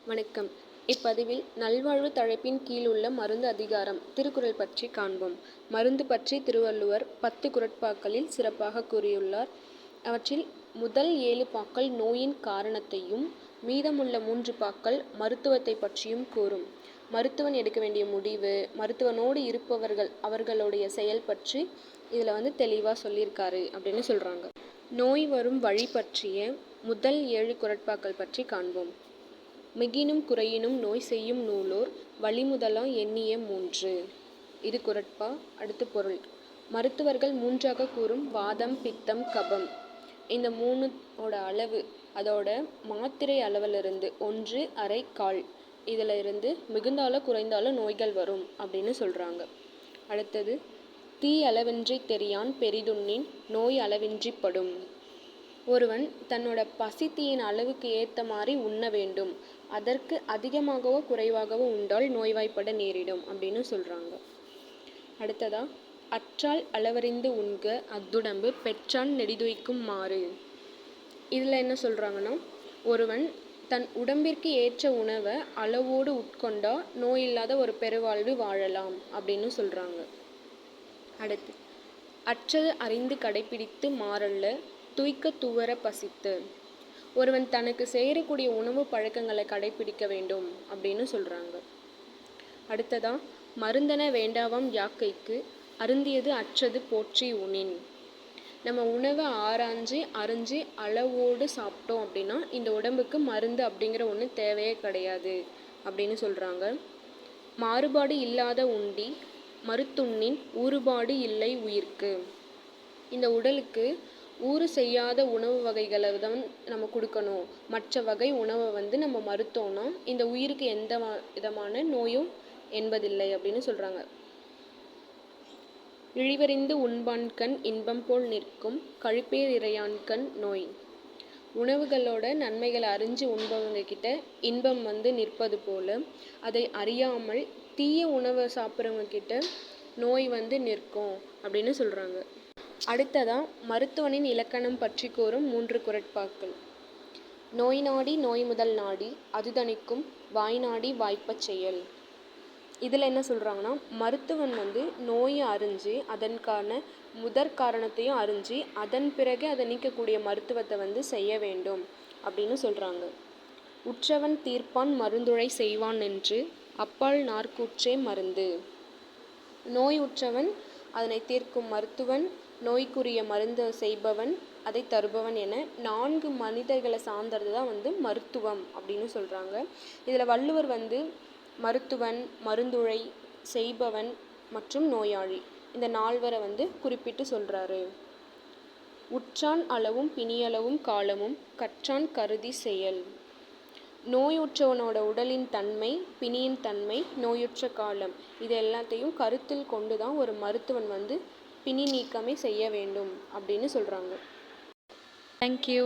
வணக்கம். இப்பதிவில் நல்வாழ்வு தலைப்பின் கீழ் உள்ள மருந்து அதிகாரம் திருக்குறள் பற்றி காண்போம். மருந்து பற்றி திருவள்ளுவர் 10 குறட்பாக்களில் சிறப்பாக கூறியுள்ளார். அவற்றில் முதல் 7 பாக்கள் நோயின் காரணத்தையும் மீதமுள்ள 3 பாக்கள் மருத்துவத்தை பற்றியும் கூறும். மருத்துவன் எடுக்க வேண்டிய முடிவு, மருத்துவனோடு இருப்பவர்கள் அவர்களுடைய செயல் பற்றி இதில் தெளிவாக சொல்லியிருக்காரு அப்படின்னு சொல்கிறாங்க. நோய் வரும் வழி பற்றிய முதல் 7 குறட்பாக்கள் பற்றி காண்போம். மிகினும் குறையினும் நோய் செய்யும் நூலோர் வழிமுதலா எண்ணிய 3. இது குறட்பா. அடுத்து பொருள். மருத்துவர்கள் 3ஆக கூறும் வாதம், பித்தம், கபம். இந்த 3ஓட அளவு அதோட மாத்திரை அளவிலிருந்து 1, அரை, கால் இதில் இருந்து மிகுந்தாலோ குறைந்தாலோ நோய்கள் வரும் அப்படின்னு சொல்கிறாங்க. அடுத்தது தீ அளவின்றி தெரியான் பெரிதுண்ணின் நோய் அளவின்றி படும். ஒருவன் தன்னோட பசித்தீயின் அளவுக்கு ஏற்ற மாதிரி உண்ண வேண்டும். அதற்கு அதிகமாகவோ குறைவாகவோ உண்டால் நோய்வாய்ப்பட நேரிடும் அப்படின்னு சொல்கிறாங்க. அடுத்ததா அற்றால் அளவறிந்து உண்க அத்துடம்பு பெற்றான் நெடிதுய்க்கும் மாறு. இதில் என்ன சொல்கிறாங்கன்னா, ஒருவன் தன் உடம்பிற்கு ஏற்ற உணவை அளவோடு உட்கொண்டா நோயில்லாத ஒரு பெருவாழ்வு வாழலாம் அப்படின்னு சொல்கிறாங்க. அடுத்து அற்றது அறிந்து கடைப்பிடித்து மாறல்ல துய்க்க துவர பசித்து. ஒருவன் தனக்கு சேரக்கூடிய உணவு பழக்கங்களை கடைப்பிடிக்க வேண்டும் அப்படின்னு சொல்கிறாங்க. அடுத்ததா மருந்தன வேண்டாவாம் யாக்கைக்கு அருந்தியது அற்றது போற்றி உணின். நம்ம உணவை ஆராய்ஞ்சு அறிஞ்சு அளவோடு சாப்பிட்டோம் அப்படின்னா இந்த உடம்புக்கு மருந்து அப்படிங்கிற ஒன்று தேவையே கிடையாது அப்படின்னு சொல்கிறாங்க. மாறுபாடு இல்லாத உண்டி மருத்துண்ணின் ஊறுபாடு இல்லை உயிர்க்கு. இந்த உடலுக்கு ஊறு செய்யாத உணவு வகைகளை தான் நம்ம கொடுக்கணும். மற்ற வகை உணவை நம்ம மறுத்தோம்னா இந்த உயிருக்கு எந்த விதமான நோயும் என்பதில்லை அப்படின்னு சொல்கிறாங்க. இழிவறிந்து உண்பான்கண் இன்பம் போல் நிற்கும் கழிப்பேர் இறையான்கண் நோய். உணவுகளோட நன்மைகளை அறிஞ்சு உண்பவங்க கிட்ட இன்பம் நிற்பது போல அதை அறியாமல் தீய உணவை சாப்பிட்றவங்க கிட்ட நோய் நிற்கும் அப்படின்னு சொல்கிறாங்க. அடுத்ததான் மருத்துவனின் இலக்கணம் பற்றி கூறும் 3 குறட்பாக்கள். நோய் நாடி நோய் முதல் நாடி அது தணிக்கும் வாய் நாடி வாய்ப்பச் செயல். இதில் என்ன சொல்கிறாங்கன்னா, மருத்துவன் நோயை அறிஞ்சு அதற்கான முதற் காரணத்தையும் அறிஞ்சு அதன் பிறகு அதை நீக்கக்கூடிய மருத்துவத்தை செய்ய வேண்டும் அப்படின்னு சொல்கிறாங்க. உற்றவன் தீர்ப்பான் மருந்துழை செய்வான் என்று அப்பால் நாற்கூற்றே மருந்து. நோய் உற்றவன் அதனை தீர்க்கும் மருத்துவன், நோய்க்குரிய மருந்து செய்பவன், அதை தருபவன் என 4 மனிதர்களை சார்ந்தது தான் மருத்துவம் அப்படின்னு சொல்கிறாங்க. இதில் வள்ளுவர் மருத்துவன், மருந்துழை செய்பவன் மற்றும் நோயாளி இந்த 4 குறிப்பிட்டு சொல்கிறாரு. உற்றான் அளவும் பிணியளவும் காலமும் கற்றான் கருதி செயல். நோயுற்றவனோட உடலின் தன்மை, பிணியின் தன்மை, நோயுற்ற காலம் இது எல்லாத்தையும் கருத்தில் கொண்டு தான் ஒரு மருத்துவன் பிணி நீக்கமே செய்ய வேண்டும் அப்படின்னு சொல்கிறாங்க. தேங்க்யூ.